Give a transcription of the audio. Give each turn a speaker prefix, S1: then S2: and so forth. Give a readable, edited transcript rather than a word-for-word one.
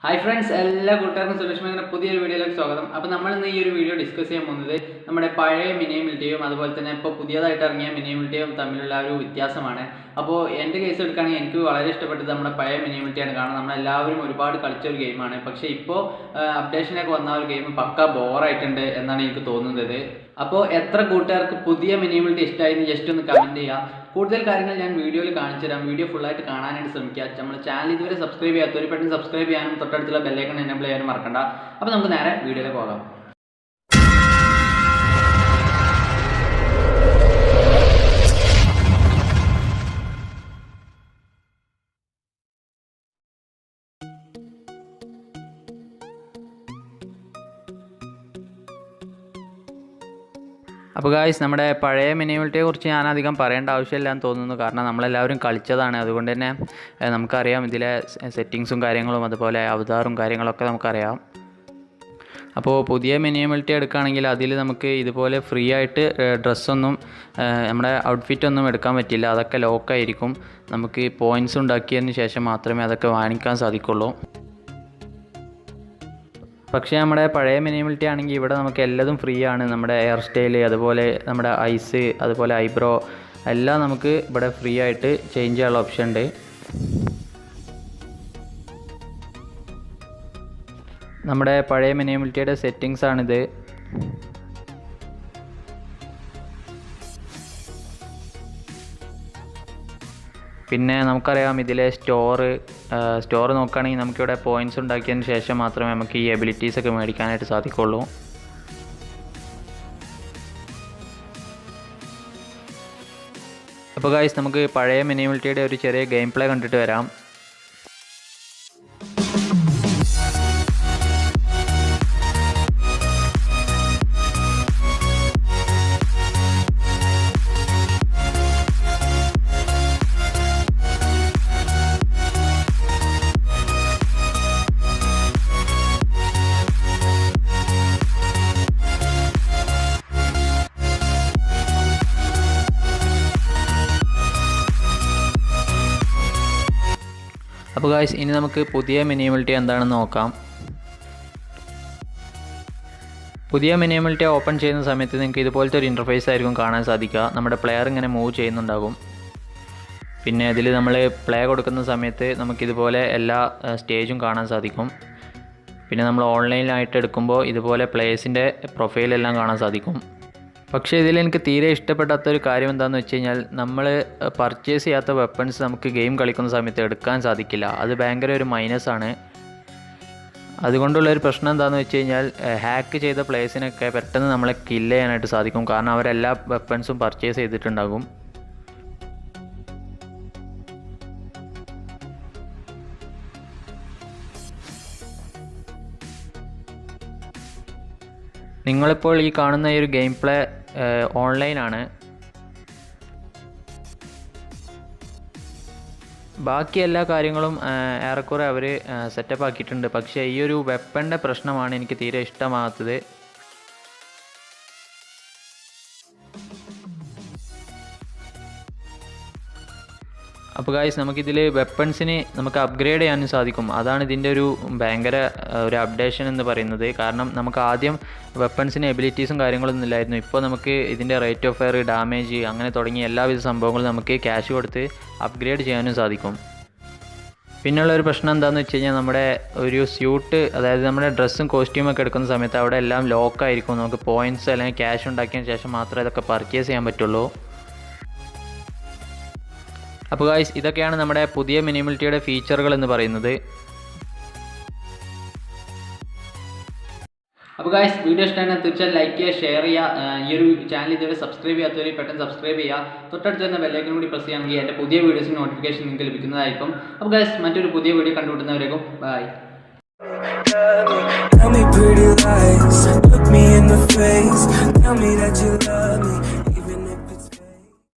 S1: Hi friends, എല്ലാ കൂട്ടുകാർക്കും സുരേഷ് മേഖല പുതിയൊരു വീഡിയോയിലേക്ക് സ്വാഗതം. അപ്പോൾ നമ്മൾ ഇന്ന് ഈ ഒരു വീഡിയോ ഡിസ്കസ് ചെയ്യാൻ പോകുന്നത് നമ്മുടെ പഴയ മിനി മിൽറ്റിയും അതുപോലെ തന്നെ ഇപ്പോൾ പുതിയതായിട്ട് ഇറങ്ങിയ മിനി മിൽറ്റിയും തമ്മിലുള്ള ഒരു വ്യത്യാസമാണ്. അപ്പോൾ എൻ്റെ കേസ് എടുക്കുകയാണെങ്കിൽ എനിക്ക് വളരെ ഇഷ്ടപ്പെട്ടത് നമ്മുടെ പഴയ മിനി മിൽറ്റിയാണ്. കാരണം നമ്മളെല്ലാവരും ഒരുപാട് കളിച്ച ഒരു ഗെയിമാണ്. പക്ഷേ ഇപ്പോൾ അപ്ഡേഷനൊക്കെ വന്ന ഒരു ഗെയിം പക്ക ബോറായിട്ടുണ്ട് എന്നാണ് എനിക്ക് തോന്നുന്നത്. അപ്പോൾ എത്ര കൂട്ടുകാർക്ക് പുതിയ മിനി മിൽറ്റി ഇഷ്ടമായി എന്ന് ജസ്റ്റ് ഒന്ന് കമൻറ്റ് ചെയ്യാം. കൂടുതൽ കാര്യങ്ങൾ ഞാൻ വീഡിയോയിൽ കാണിച്ചു തരാം. വീഡിയോ ഫുള്ളായിട്ട് കാണാനായിട്ട് ശ്രമിക്കുക. നമ്മുടെ ചാനൽ ഇതുവരെ സബ്സ്ക്രൈബ് ചെയ്യാത്തവർ പെട്ടെന്ന് സബ്സ്ക്രൈബ് ചെയ്യാനും തൊട്ടടുത്തുള്ള ബെല്ലൈക്കൺ എനേബിൾ ചെയ്യാനും മറക്കണ്ട. അപ്പോൾ നമുക്ക് നേരെ വീഡിയോയിലേക്ക് പോകാം. അപ്പോൾ ഗായ്സ്, നമ്മുടെ പഴയ മിനി മിൽറ്റിയെ കുറിച്ച് ഞാൻ അധികം പറയേണ്ട ആവശ്യമില്ല എന്ന് തോന്നുന്നു. കാരണം നമ്മളെല്ലാവരും കളിച്ചതാണ്. അതുകൊണ്ട് തന്നെ നമുക്കറിയാം ഇതിലെ സെറ്റിങ്സും കാര്യങ്ങളും അതുപോലെ അവതാറും കാര്യങ്ങളൊക്കെ നമുക്കറിയാം. അപ്പോൾ പുതിയ മിനി മിൽറ്റി എടുക്കുകയാണെങ്കിൽ അതിൽ നമുക്ക് ഇതുപോലെ ഫ്രീ ആയിട്ട് ഡ്രസ്സൊന്നും നമ്മുടെ ഔട്ട്ഫിറ്റൊന്നും എടുക്കാൻ പറ്റില്ല. അതൊക്കെ ലോക്കായിരിക്കും. നമുക്ക് പോയിൻറ്റ്സ് ഉണ്ടാക്കിയതിന് ശേഷം മാത്രമേ അതൊക്കെ വാങ്ങിക്കാൻ സാധിക്കുള്ളൂ. പക്ഷേ നമ്മുടെ പഴയ മിനി മിൽറ്റി ആണെങ്കിൽ ഇവിടെ നമുക്ക് എല്ലതും ഫ്രീ ആണ്. നമ്മുടെ ഹെയർ സ്റ്റൈൽ, അതുപോലെ നമ്മുടെ ഐസ്, അതുപോലെ ഐബ്രോ എല്ലാം നമുക്ക് ഇവിടെ ഫ്രീ ആയിട്ട് ചേഞ്ച് ചെയ്യാനുള്ള ഓപ്ഷൻ ഉണ്ട്. നമ്മുടെ പഴയ മിനി മിൽറ്റിയുടെ സെറ്റിങ്സ് ആണിത്. പിന്നെ നമുക്കറിയാം ഇതിലെ സ്റ്റോർ നോക്കുകയാണെങ്കിൽ നമുക്കിവിടെ പോയിൻറ്റ്സ് ഉണ്ടാക്കിയതിന് ശേഷം മാത്രമേ നമുക്ക് ഈ എബിലിറ്റീസൊക്കെ മേടിക്കാനായിട്ട് സാധിക്കുള്ളൂ. അപ്പോൾ ഗൈസ്, നമുക്ക് പഴയ മിനി മിൽറ്റിയുടെ ഒരു ചെറിയ ഗെയിം പ്ലേ കണ്ടിട്ട് വരാം. അപ്പോൾ ഗായ്സ്, ഇനി നമുക്ക് പുതിയ മിനി മിൽറ്റി എന്താണെന്ന് നോക്കാം. പുതിയ മിനി മിൽറ്റി ഓപ്പൺ ചെയ്യുന്ന സമയത്ത് നിങ്ങൾക്ക് ഇതുപോലത്തെ ഒരു ഇൻ്റർഫേസ് ആയിരിക്കും കാണാൻ സാധിക്കുക. നമ്മുടെ പ്ലെയർ ഇങ്ങനെ മൂവ് ചെയ്യുന്നുണ്ടാകും. പിന്നെ ഇതിൽ നമ്മൾ പ്ലേ കൊടുക്കുന്ന സമയത്ത് നമുക്കിതുപോലെ എല്ലാ സ്റ്റേജും കാണാൻ സാധിക്കും. പിന്നെ നമ്മൾ ഓൺലൈനിലായിട്ട് എടുക്കുമ്പോൾ ഇതുപോലെ പ്ലേയേഴ്സിൻ്റെ പ്രൊഫൈലെല്ലാം കാണാൻ സാധിക്കും. പക്ഷേ ഇതിൽ എനിക്ക് തീരെ ഇഷ്ടപ്പെടാത്തൊരു കാര്യം എന്താണെന്ന് വെച്ച് കഴിഞ്ഞാൽ, നമ്മൾ പർച്ചേസ് ചെയ്യാത്ത വെപ്പൺസ് നമുക്ക് ഗെയിം കളിക്കുന്ന സമയത്ത് എടുക്കാൻ സാധിക്കില്ല. അത് ഭയങ്കര ഒരു മൈനസാണ്. അതുകൊണ്ടുള്ളൊരു പ്രശ്നം എന്താണെന്ന് വെച്ച് കഴിഞ്ഞാൽ, ഹാക്ക് ചെയ്ത പ്ലേയേഴ്സിനൊക്കെ പെട്ടെന്ന് നമ്മളെ കില്ല് ചെയ്യാനായിട്ട് സാധിക്കും. കാരണം അവരെല്ലാ വെപ്പൺസും പർച്ചേസ് ചെയ്തിട്ടുണ്ടാകും. നിങ്ങളിപ്പോൾ ഈ കാണുന്ന ഈ ഒരു ഗെയിം പ്ലേ ഓൺലൈനാണ്. ബാക്കി എല്ലാ കാര്യങ്ങളും ഏറെക്കുറെ അവർ സെറ്റപ്പ് ആക്കിയിട്ടുണ്ട്. പക്ഷേ ഈ ഒരു വെപ്പണിൻ്റെ പ്രശ്നമാണ് എനിക്ക് തീരെ ഇഷ്ടമാകാത്തത്. അപ്പോൾ ഗായ്സ്, നമുക്കിതിൽ വെപ്പൺസിന് നമുക്ക് അപ്ഗ്രേഡ് ചെയ്യാനും സാധിക്കും. അതാണ് ഇതിൻ്റെ ഒരു ഭയങ്കര ഒരു അപ്ഡേഷൻ എന്ന് പറയുന്നത്. കാരണം നമുക്ക് ആദ്യം വെപ്പൺസിന് എബിലിറ്റീസും കാര്യങ്ങളൊന്നും ഇല്ലായിരുന്നു. ഇപ്പോൾ നമുക്ക് ഇതിൻ്റെ റേറ്റ് ഓഫ് ഫയർ, ഡാമേജ് അങ്ങനെ തുടങ്ങിയ എല്ലാവിധ സംഭവങ്ങളും നമുക്ക് ക്യാഷ് കൊടുത്ത് അപ്ഗ്രേഡ് ചെയ്യാനും സാധിക്കും. പിന്നെയുള്ളൊരു പ്രശ്നം എന്താണെന്ന് വെച്ച് കഴിഞ്ഞാൽ, നമ്മുടെ ഒരു സ്യൂട്ട്, അതായത് നമ്മുടെ ഡ്രസ്സും കോസ്റ്റ്യൂമൊക്കെ എടുക്കുന്ന സമയത്ത് അവിടെ എല്ലാം ലോക്കായിരിക്കും. നമുക്ക് പോയിൻറ്റ്സ് അല്ലെങ്കിൽ ക്യാഷ് ഉണ്ടാക്കിയതിന് ശേഷം മാത്രമേ ഇതൊക്കെ പർച്ചേസ് ചെയ്യാൻ പറ്റുള്ളൂ. അപ്പോൾ ഗായ്സ്, ഇതൊക്കെയാണ് നമ്മുടെ പുതിയ മിനി മിൽറ്റിയുടെ ഫീച്ചറുകൾ എന്ന് പറയുന്നത്. അപ്പോൾ ഗായ്സ്, വീഡിയോ ഇഷ്ടമാണ് തീർച്ചയായും ലൈക്ക് ചെയ്യുക, ഷെയർ ചെയ്യുക. ഈ ഒരു ചാനൽ ഇതുവരെ സബ്സ്ക്രൈബ് ചെയ്യാത്തവർ പെട്ടെന്ന് സബ്സ്ക്രൈബ് ചെയ്യുക. തൊട്ടടുത്ത് തന്നെ ബെല്ലൈക്കൺ കൂടി പ്രസ് ചെയ്യുകയാണെങ്കിൽ എൻ്റെ പുതിയ വീഡിയോസിന് നോട്ടിഫിക്കേഷൻ നിങ്ങൾക്ക് ലഭിക്കുന്നതായിരിക്കും. അപ്പോൾ ഗായ്സ്, മറ്റൊരു പുതിയ വീഡിയോ കണ്ടുമുട്ടുന്നവരേക്കും bye. Tell me pretty lies, look me in the face, tell me that you love me.